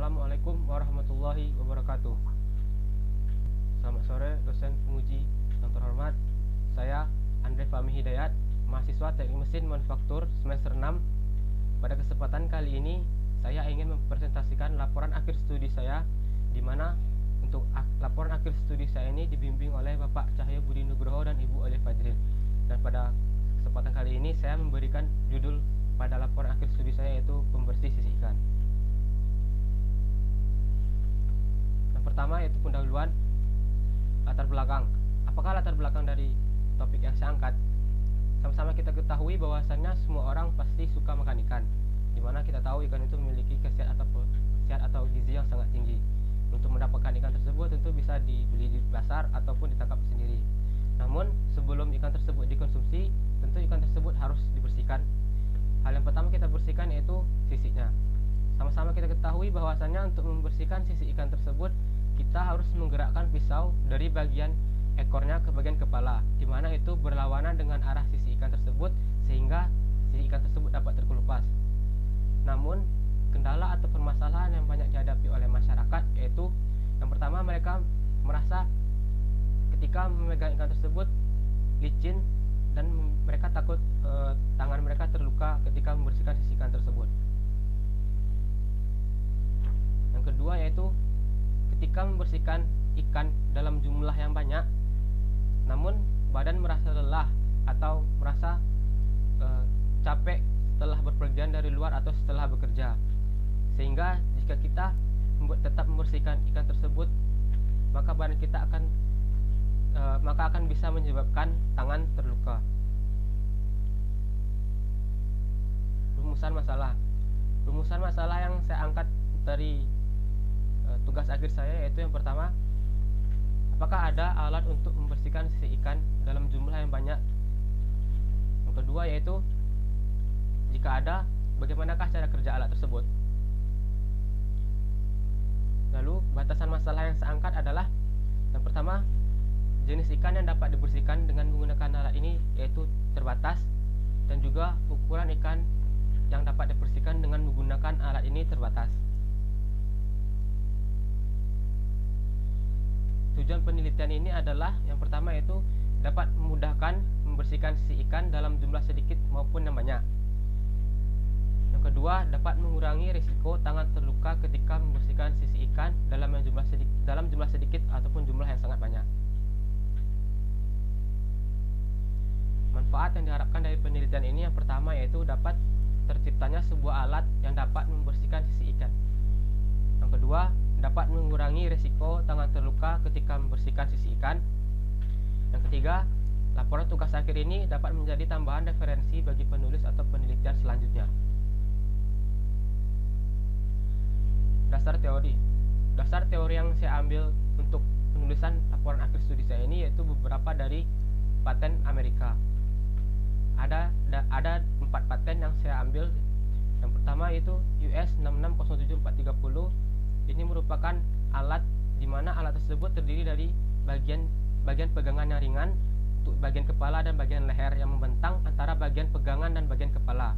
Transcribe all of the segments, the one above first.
Assalamualaikum warahmatullahi wabarakatuh. Selamat sore dosen penguji yang terhormat. Saya Andre Fahmi Hidayat, mahasiswa Teknik Mesin Manufaktur semester 6. Pada kesempatan kali ini saya ingin mempresentasikan laporan akhir studi saya, di mana untuk laporan akhir studi saya ini dibimbing oleh Bapak Cahyo Budi Nugroho dan Ibu Olive Fajrin. Dan pada kesempatan kali ini saya memberikan judul pada laporan akhir studi saya, yaitu pembersih sisi ikan. Yang pertama yaitu pendahuluan latar belakang. Apakah latar belakang dari topik yang saya angkat? Sama-sama kita ketahui bahwasannya semua orang pasti suka makan ikan, dimana kita tahu ikan itu memiliki khasiat atau gizi yang sangat tinggi. Untuk mendapatkan ikan tersebut tentu bisa dibeli di pasar ataupun ditangkap sendiri. Namun sebelum ikan tersebut dikonsumsi, tentu ikan tersebut harus dibersihkan. Hal yang pertama kita bersihkan yaitu sisinya. Sama-sama kita ketahui bahwasannya untuk membersihkan sisi ikan tersebut, kita harus menggerakkan pisau dari bagian ekornya ke bagian kepala, di mana itu berlawanan dengan arah sisi ikan tersebut, sehingga sisi ikan tersebut dapat terkelupas. Namun kendala atau permasalahan yang banyak dihadapi oleh masyarakat yaitu, yang pertama, mereka merasa ketika memegang ikan tersebut licin, dan mereka takut tangan mereka terluka ketika membersihkan sisi ikan tersebut. Yang kedua yaitu ketika membersihkan ikan dalam jumlah yang banyak, namun badan merasa lelah atau merasa capek setelah berpergian dari luar atau setelah bekerja, sehingga jika kita tetap membersihkan ikan tersebut, maka badan kita akan bisa menyebabkan tangan terluka. Rumusan masalah yang saya angkat dari tugas akhir saya yaitu, yang pertama, apakah ada alat untuk membersihkan sisi ikan dalam jumlah yang banyak? Yang kedua yaitu, jika ada, bagaimanakah cara kerja alat tersebut? Lalu batasan masalah yang saya angkat adalah, yang pertama, jenis ikan yang dapat dibersihkan dengan menggunakan alat ini yaitu terbatas, dan juga ukuran ikan yang dapat dibersihkan dengan menggunakan alat ini terbatas. Tujuan penelitian ini adalah, yang pertama yaitu dapat memudahkan membersihkan sisi ikan dalam jumlah sedikit maupun yang banyak. Yang kedua, dapat mengurangi risiko tangan terluka ketika membersihkan sisi ikan dalam jumlah sedikit ataupun jumlah yang sangat banyak. Manfaat yang diharapkan dari penelitian ini, yang pertama yaitu dapat terciptanya sebuah alat yang dapat membersihkan sisi ikan. Yang kedua, dapat mengurangi risiko tangan terluka ketika membersihkan sisi ikan. Yang ketiga, laporan tugas akhir ini dapat menjadi tambahan referensi bagi penulis atau penelitian selanjutnya. Dasar teori yang saya ambil untuk penulisan laporan akhir studi saya ini yaitu beberapa dari paten Amerika. Ada 4 paten yang saya ambil. Yang pertama yaitu US 6607430. Ini merupakan alat di mana alat tersebut terdiri dari bagian pegangan yang ringan untuk bagian kepala dan bagian leher yang membentang antara bagian pegangan dan bagian kepala.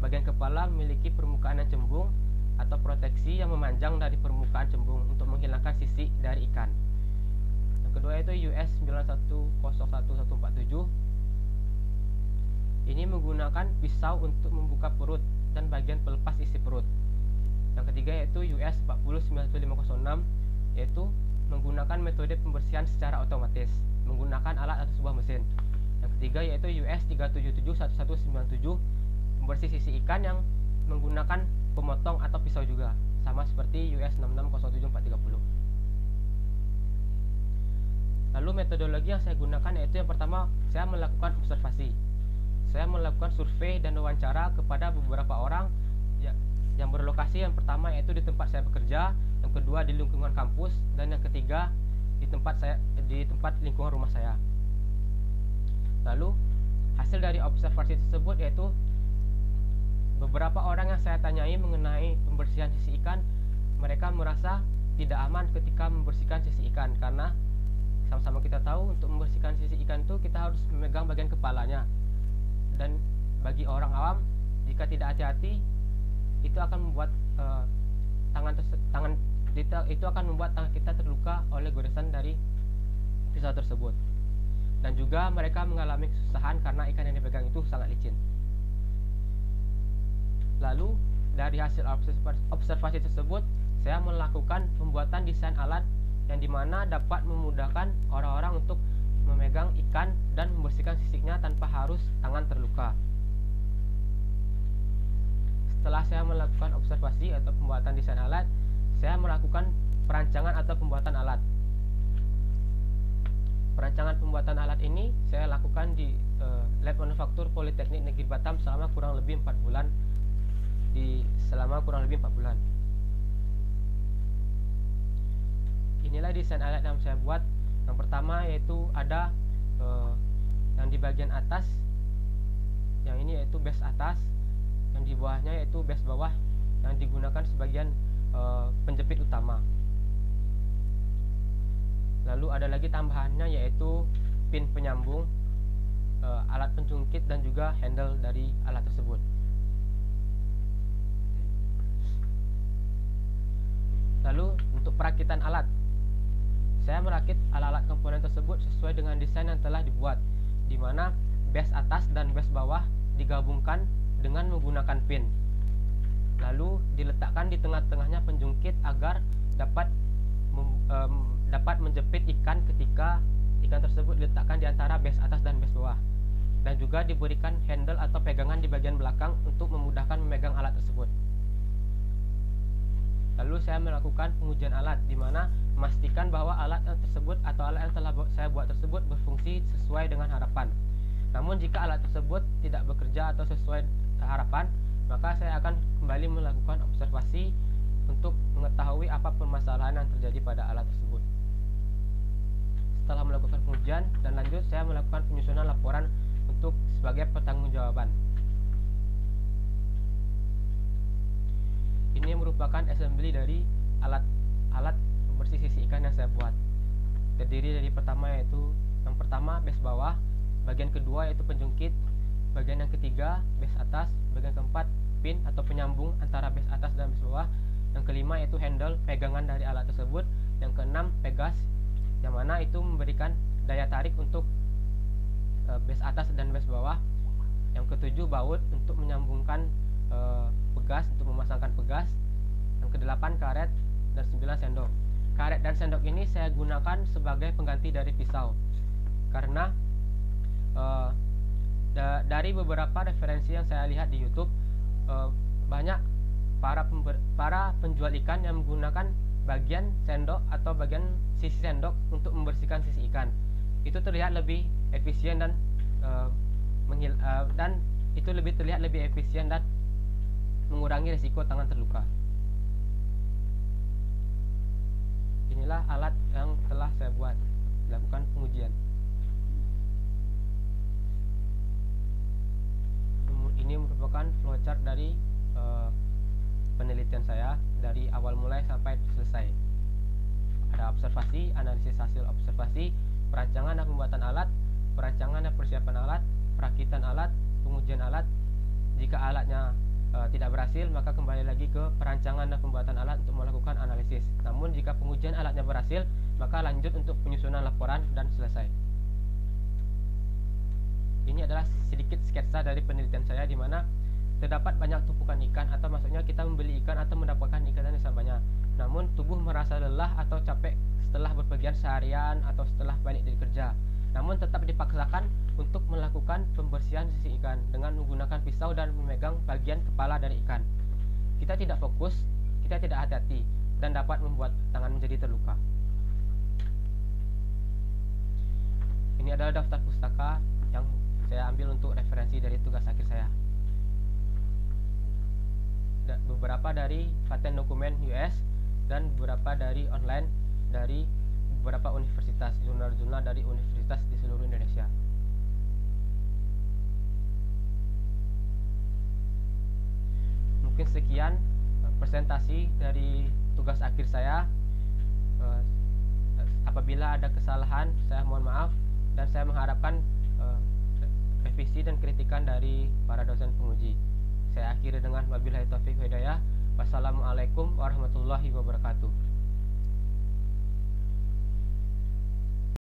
Bagian kepala memiliki permukaan yang cembung atau proteksi yang memanjang dari permukaan cembung untuk menghilangkan sisi dari ikan. Yang kedua yaitu US 9101147. Ini menggunakan pisau untuk membuka perut dan bagian pelepas isi perut. Yang ketiga yaitu US 4091506, yaitu menggunakan metode pembersihan secara otomatis menggunakan alat atau sebuah mesin. Yang ketiga yaitu US 3771197, pembersih sisi ikan yang menggunakan pemotong atau pisau juga, sama seperti US 6607430. Lalu metodologi yang saya gunakan yaitu, yang pertama, saya melakukan observasi. Saya melakukan survei dan wawancara kepada beberapa orang yang berlokasi, yang pertama yaitu di tempat saya bekerja, yang kedua di lingkungan kampus, dan yang ketiga di tempat lingkungan rumah saya. Lalu hasil dari observasi tersebut yaitu, beberapa orang yang saya tanyai mengenai pembersihan sisi ikan, mereka merasa tidak aman ketika membersihkan sisi ikan, karena sama-sama kita tahu untuk membersihkan sisi ikan itu kita harus memegang bagian kepalanya. Dan bagi orang awam, jika tidak hati-hati, itu akan membuat tangan kita itu akan membuat tangan kita terluka oleh goresan dari pisau tersebut. Dan juga mereka mengalami kesusahan karena ikan yang dipegang itu sangat licin. Lalu dari hasil observasi tersebut, saya melakukan pembuatan desain alat yang dimana dapat memudahkan orang-orang untuk memegang ikan dan membersihkan sisiknya tanpa harus tangan terluka. Setelah saya melakukan observasi atau pembuatan desain alat, saya melakukan perancangan atau pembuatan alat. Perancangan pembuatan alat ini saya lakukan di Lab Manufaktur Politeknik Negeri Batam selama kurang lebih 4 bulan. Inilah desain alat yang saya buat. Yang pertama yaitu ada yang di bagian atas, yang ini yaitu base atas, yang di bawahnya yaitu base bawah, yang digunakan sebagian penjepit utama. Lalu ada lagi tambahannya yaitu pin penyambung, alat penjungkit dan juga handle dari alat tersebut. Lalu untuk perakitan alat, saya merakit alat-alat komponen tersebut sesuai dengan desain yang telah dibuat, di mana base atas dan base bawah digabungkan dengan menggunakan pin. Lalu diletakkan di tengah-tengahnya penjungkit agar dapat menjepit ikan ketika ikan tersebut diletakkan di antara base atas dan base bawah. Dan juga diberikan handle atau pegangan di bagian belakang untuk memudahkan memegang alat tersebut. Lalu saya melakukan pengujian alat, di mana memastikan bahwa alat tersebut atau alat yang telah saya buat tersebut berfungsi sesuai dengan harapan. Namun jika alat tersebut tidak bekerja atau sesuai harapan, maka saya akan kembali melakukan observasi untuk mengetahui apa permasalahan yang terjadi pada alat tersebut. Setelah melakukan pengujian dan lanjut, saya melakukan penyusunan laporan untuk sebagai pertanggungjawaban. Ini merupakan assembly dari alat pembersih sisi ikan yang saya buat. Terdiri dari yang pertama base bawah, bagian kedua yaitu penjungkit, bagian yang ketiga base atas, bagian keempat pin atau penyambung antara base atas dan base bawah, yang kelima yaitu handle pegangan dari alat tersebut, yang keenam pegas, yang mana itu memberikan daya tarik untuk base atas dan base bawah, yang ketujuh baut untuk menyambungkan pegas, untuk memasangkan pegas, yang kedelapan karet, dan 9 sendok. Karet dan sendok ini saya gunakan sebagai pengganti dari pisau, karena dari beberapa referensi yang saya lihat di YouTube, banyak para penjual ikan yang menggunakan bagian sendok atau bagian sisi sendok untuk membersihkan sisi ikan. Itu terlihat lebih efisien dan itu terlihat lebih efisien dan mengurangi risiko tangan terluka. Inilah alat yang telah saya buat, dilakukan pengujian. Ini merupakan flowchart dari penelitian saya dari awal mulai sampai selesai. Ada observasi, analisis hasil observasi, perancangan dan pembuatan alat, perancangan dan persiapan alat, perakitan alat, pengujian alat. Jika alatnya tidak berhasil, maka kembali lagi ke perancangan dan pembuatan alat untuk melakukan analisis. Namun jika pengujian alatnya berhasil, maka lanjut untuk penyusunan laporan dan selesai. Ini adalah sedikit sketsa dari penelitian saya, di mana terdapat banyak tumpukan ikan, atau maksudnya kita membeli ikan atau mendapatkan ikan yang sangat banyak. Namun tubuh merasa lelah atau capek setelah berpergian seharian atau setelah balik dari kerja. Namun tetap dipaksakan untuk melakukan pembersihan sisi ikan dengan menggunakan pisau dan memegang bagian kepala dari ikan. Kita tidak fokus, kita tidak hati-hati, dan dapat membuat tangan menjadi terluka. Ini adalah daftar pustaka yang saya ambil untuk referensi dari tugas akhir saya. Beberapa dari paten dokumen US dan beberapa dari online dari beberapa universitas, jurnal-jurnal dari universitas di seluruh Indonesia. Mungkin sekian presentasi dari tugas akhir saya. Apabila ada kesalahan, saya mohon maaf, dan saya mengharapkan revisi dan kritikan dari para dosen penguji. Saya akhiri dengan wabillahi taufiq wa hidayah. Wassalamualaikum warahmatullahi wabarakatuh. warahmatullahi wabarakatuh.